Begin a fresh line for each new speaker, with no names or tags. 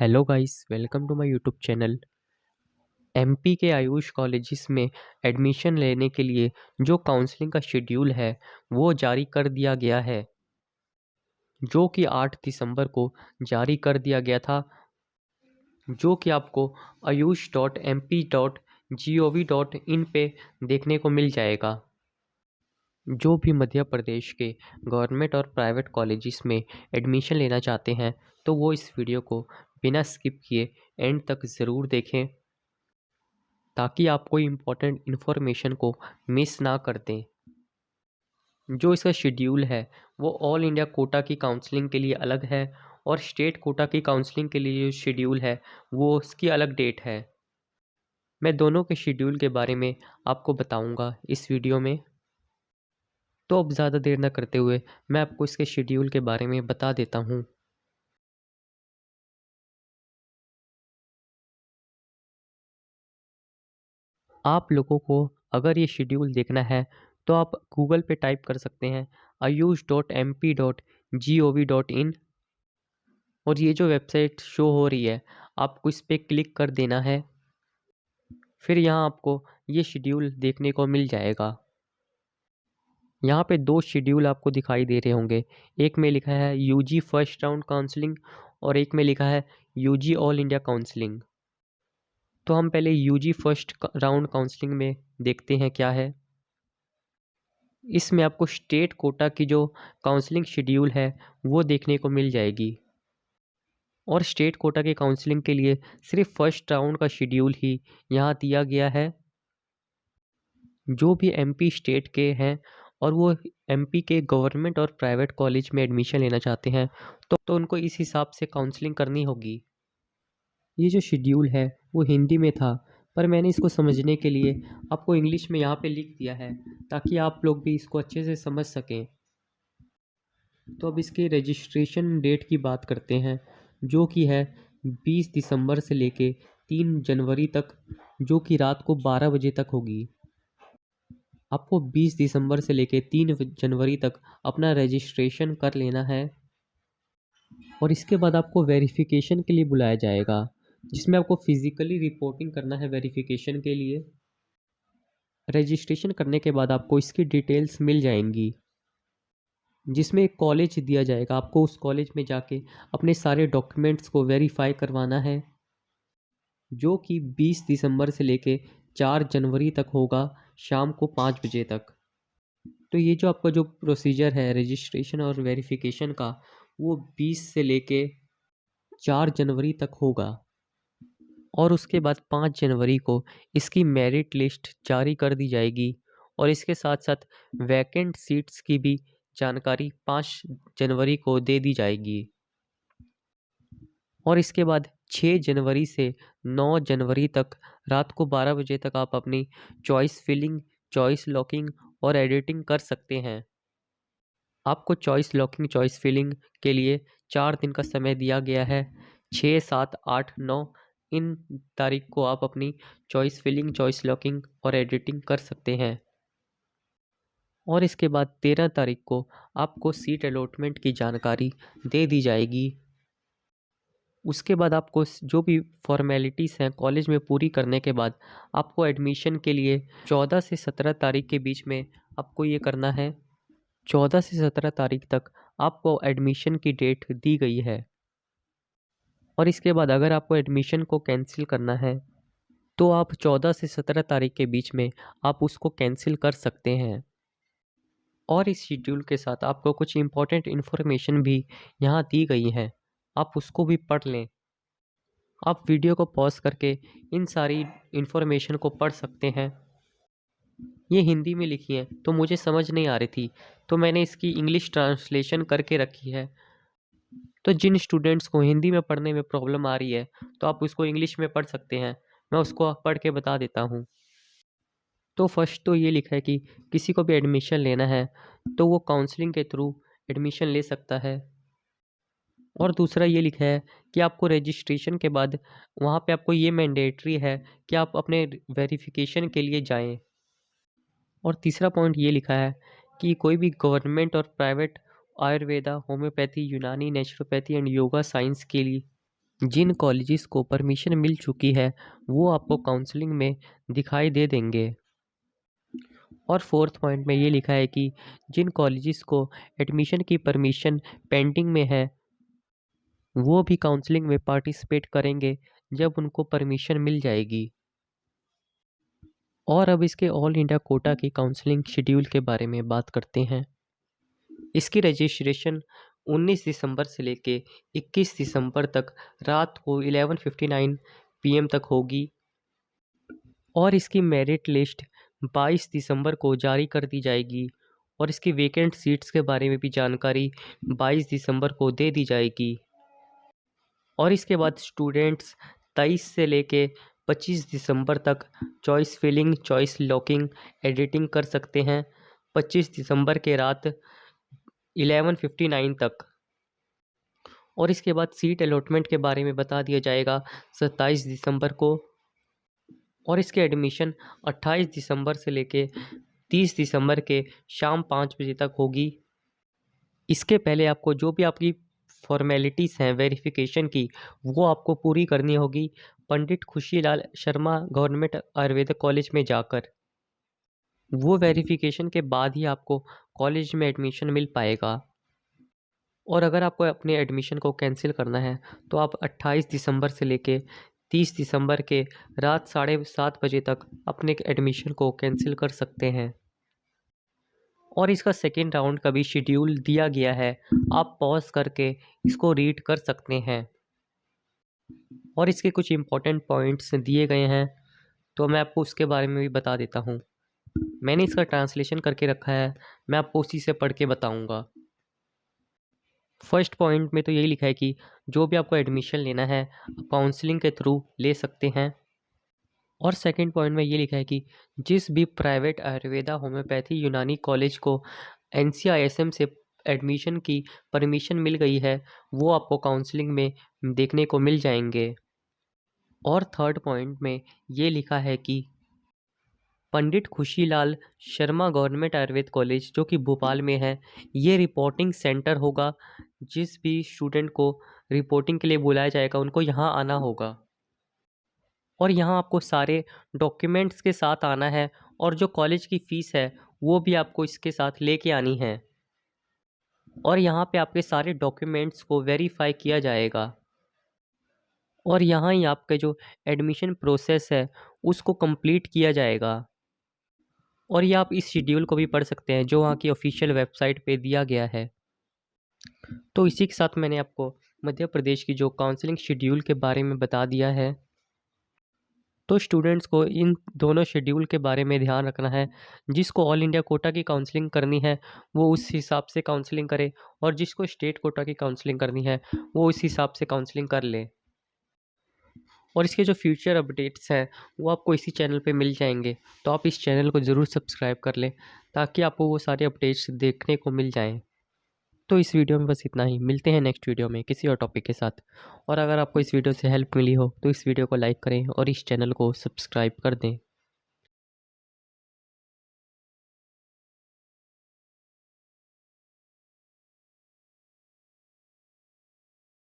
Hello guys, welcome to my YouTube channel. MP के AYUSH colleges में admission लेने के लिए जो काउंसलिंग का शेड्यूल है वो जारी कर दिया गया है, जो कि 8 दिसंबर को जारी कर दिया गया था, जो कि आपको ayush.mp.gov.in पे देखने को मिल जाएगा। जो भी मध्य प्रदेश के गवर्नमेंट और प्राइवेट कॉलेजेस में एडमिशन लेना चाहते हैं तो वो इस वीडियो को बिना स्किप किए एंड तक ज़रूर देखें, ताकि आप कोई इम्पोर्टेंट इन्फॉर्मेशन को मिस ना कर दें। जो इसका शेड्यूल है वो ऑल इंडिया कोटा की काउंसलिंग के लिए अलग है और स्टेट कोटा की काउंसलिंग के लिए जो शेड्यूल है वो उसकी अलग डेट है। मैं दोनों के शेड्यूल के बारे में आपको बताऊंगा इस वीडियो में। तो अब ज़्यादा देर ना करते हुए मैं आपको इसके शेड्यूल के बारे में बता देता हूँ। आप लोगों को अगर ये शेड्यूल देखना है तो आप गूगल पे टाइप कर सकते हैं ayush.mp.gov.in, और ये जो वेबसाइट शो हो रही है आपको इस पर क्लिक कर देना है। फिर यहाँ आपको ये शेड्यूल देखने को मिल जाएगा। यहाँ पे दो शेड्यूल आपको दिखाई दे रहे होंगे, एक में लिखा है यूजी फर्स्ट राउंड काउंसलिंग और एक में लिखा है यूजी ऑल इंडिया काउंसलिंग। तो हम पहले यूजी फर्स्ट राउंड काउंसलिंग में देखते हैं क्या है। इसमें आपको स्टेट कोटा की जो काउंसलिंग शेड्यूल है वो देखने को मिल जाएगी, और स्टेट कोटा की काउंसलिंग के लिए सिर्फ फर्स्ट राउंड का शेड्यूल ही यहाँ दिया गया है। जो भी एमपी स्टेट के हैं और वो एमपी के गवर्नमेंट और प्राइवेट कॉलेज में एडमिशन लेना चाहते हैं तो उनको इस हिसाब से काउंसलिंग करनी होगी। ये जो शेड्यूल है वो हिंदी में था, पर मैंने इसको समझने के लिए आपको इंग्लिश में यहाँ पे लिख दिया है ताकि आप लोग भी इसको अच्छे से समझ सकें। तो अब इसके रजिस्ट्रेशन डेट की बात करते हैं, जो कि है 20 दिसंबर से लेके 3 जनवरी तक, जो कि रात को 12 बजे तक होगी। आपको 20 दिसंबर से लेके 3 जनवरी तक अपना रजिस्ट्रेशन कर लेना है, और इसके बाद आपको वेरिफिकेशन के लिए बुलाया जाएगा, जिसमें आपको फिज़िकली रिपोर्टिंग करना है वेरिफिकेशन के लिए। रजिस्ट्रेशन करने के बाद आपको इसकी डिटेल्स मिल जाएंगी, जिसमें एक कॉलेज दिया जाएगा। आपको उस कॉलेज में जाके अपने सारे डॉक्यूमेंट्स को वेरीफाई करवाना है, जो कि 20 दिसंबर से लेके 4 जनवरी तक होगा, शाम को 5 बजे तक। तो ये जो आपका जो प्रोसीजर है रजिस्ट्रेशन और वेरिफिकेशन का, वो 20 से लेके 4 जनवरी तक होगा, और उसके बाद 5 जनवरी को इसकी मेरिट लिस्ट जारी कर दी जाएगी, और इसके साथ साथ वैकेंट सीट्स की भी जानकारी 5 जनवरी को दे दी जाएगी। और इसके बाद 6 जनवरी से 9 जनवरी तक रात को 12 बजे तक आप अपनी चॉइस फिलिंग, चॉइस लॉकिंग और एडिटिंग कर सकते हैं। आपको चॉइस लॉकिंग, चॉइस फिलिंग के लिए 4 दिन का समय दिया गया है। 6, 7, 8, 9 इन तारीख को आप अपनी चॉइस फिलिंग, चॉइस लॉकिंग और एडिटिंग कर सकते हैं। और इसके बाद 13 तारीख को आपको सीट अलॉटमेंट की जानकारी दे दी जाएगी। उसके बाद आपको जो भी फॉर्मेलिटीज़ हैं कॉलेज में पूरी करने के बाद आपको एडमिशन के लिए 14 से 17 तारीख के बीच में आपको ये करना है। 14 से 17 तारीख तक आपको एडमिशन की डेट दी गई है, और इसके बाद अगर आपको एडमिशन को कैंसिल करना है तो आप 14 से 17 तारीख के बीच में आप उसको कैंसिल कर सकते हैं। और इस शेड्यूल के साथ आपको कुछ इम्पोर्टेंट इन्फॉर्मेशन भी यहाँ दी गई है, आप उसको भी पढ़ लें। आप वीडियो को पॉज करके इन सारी इन्फॉर्मेशन को पढ़ सकते हैं। ये हिंदी में लिखी है तो मुझे समझ नहीं आ रही थी, तो मैंने इसकी इंग्लिश ट्रांसलेशन करके रखी है। तो जिन स्टूडेंट्स को हिंदी में पढ़ने में प्रॉब्लम आ रही है तो आप उसको इंग्लिश में पढ़ सकते हैं। मैं उसको पढ़ के बता देता हूँ। तो फर्स्ट तो ये लिखा है कि किसी को भी एडमिशन लेना है तो वो काउंसलिंग के थ्रू एडमिशन ले सकता है। और दूसरा ये लिखा है कि आपको रजिस्ट्रेशन के बाद वहाँ पे आपको ये मैंडेटरी है कि आप अपने वेरिफिकेशन के लिए जाएं। और तीसरा पॉइंट ये लिखा है कि कोई भी गवर्नमेंट और प्राइवेट आयुर्वेदा, होम्योपैथी, यूनानी, नेचुरोपैथी एंड योगा साइंस के लिए जिन कॉलेजेस को परमिशन मिल चुकी है वो आपको काउंसलिंग में दिखाई दे देंगे। और फोर्थ पॉइंट में ये लिखा है कि जिन कॉलेजेस को एडमिशन की परमिशन पेंडिंग में है वो भी काउंसलिंग में पार्टिसिपेट करेंगे जब उनको परमिशन मिल जाएगी। और अब इसके ऑल इंडिया कोटा की काउंसलिंग शेड्यूल के बारे में बात करते हैं। इसकी रजिस्ट्रेशन 19 दिसंबर से लेके 21 दिसंबर तक रात को 11:59 PM तक होगी और इसकी मेरिट लिस्ट 22 दिसंबर को जारी कर दी जाएगी और इसकी वेकेंट सीट्स के बारे में भी जानकारी 22 दिसंबर को दे दी जाएगी। और इसके बाद स्टूडेंट्स 23 से लेके 25 दिसंबर तक choice filling, choice locking, editing कर सकते हैं 25 दिसंबर के रात 11:59 तक। और इसके बाद सीट अलॉटमेंट के बारे में बता दिया जाएगा 27 दिसंबर को और इसके एडमिशन 28 दिसंबर से लेके 30 दिसंबर के शाम 5 बजे तक होगी। इसके पहले आपको जो भी आपकी फॉर्मेलिटीज़ हैं वेरिफिकेशन की वो आपको पूरी करनी होगी पंडित खुशीलाल शर्मा गवर्नमेंट आयुर्वेदिक कॉलेज में जाकर। वो वेरिफिकेशन के बाद ही आपको कॉलेज में एडमिशन मिल पाएगा। और अगर आपको अपने एडमिशन को कैंसिल करना है तो आप 28 दिसंबर से लेके 30 दिसंबर के रात 7:30 बजे तक अपने एडमिशन को कैंसिल कर सकते हैं। और इसका सेकेंड राउंड का भी शेड्यूल दिया गया है, आप पॉज करके इसको रीड कर सकते हैं। और इसके कुछ इम्पोर्टेंट पॉइंट्स दिए गए हैं तो मैं आपको उसके बारे में भी बता देता हूँ। मैंने इसका ट्रांसलेशन करके रखा है, मैं आपको उसी से पढ़ के बताऊँगा। फर्स्ट पॉइंट में तो यही लिखा है कि जो भी आपको एडमिशन लेना है काउंसलिंग के थ्रू ले सकते हैं। और सेकंड पॉइंट में ये लिखा है कि जिस भी प्राइवेट आयुर्वेदा होम्योपैथी यूनानी कॉलेज को NCISM से एडमिशन की परमिशन मिल गई है वो आपको काउंसलिंग में देखने को मिल जाएंगे। और थर्ड पॉइंट में ये लिखा है कि पंडित खुशीलाल शर्मा गवर्नमेंट आयुर्वेद कॉलेज जो कि भोपाल में है ये रिपोर्टिंग सेंटर होगा। जिस भी स्टूडेंट को रिपोर्टिंग के लिए बुलाया जाएगा उनको यहाँ आना होगा और यहाँ आपको सारे डॉक्यूमेंट्स के साथ आना है और जो कॉलेज की फ़ीस है वो भी आपको इसके साथ लेके आनी है और यहाँ पे आपके सारे डॉक्यूमेंट्स को वेरीफाई किया जाएगा और यहाँ ही आपके जो एडमिशन प्रोसेस है उसको कंप्लीट किया जाएगा। और ये आप इस शेड्यूल को भी पढ़ सकते हैं जो वहाँ की ऑफिशियल वेबसाइट पे दिया गया है। तो इसी के साथ मैंने आपको मध्य प्रदेश की जो काउंसलिंग शेड्यूल के बारे में बता दिया है। तो स्टूडेंट्स को इन दोनों शेड्यूल के बारे में ध्यान रखना है। जिसको ऑल इंडिया कोटा की काउंसलिंग करनी है वो उस हिसाब से काउंसलिंग करे और जिसको स्टेट कोटा की काउंसलिंग करनी है वो उस हिसाब से काउंसलिंग कर ले। और इसके जो फ्यूचर अपडेट्स हैं वो आपको इसी चैनल पे मिल जाएंगे, तो आप इस चैनल को ज़रूर सब्सक्राइब कर लें ताकि आपको वो सारे अपडेट्स देखने को मिल जाएं। तो इस वीडियो में बस इतना ही, मिलते हैं नेक्स्ट वीडियो में किसी और टॉपिक के साथ। और अगर आपको इस वीडियो से हेल्प मिली हो तो इस वीडियो को लाइक करें और इस चैनल को सब्सक्राइब कर दें।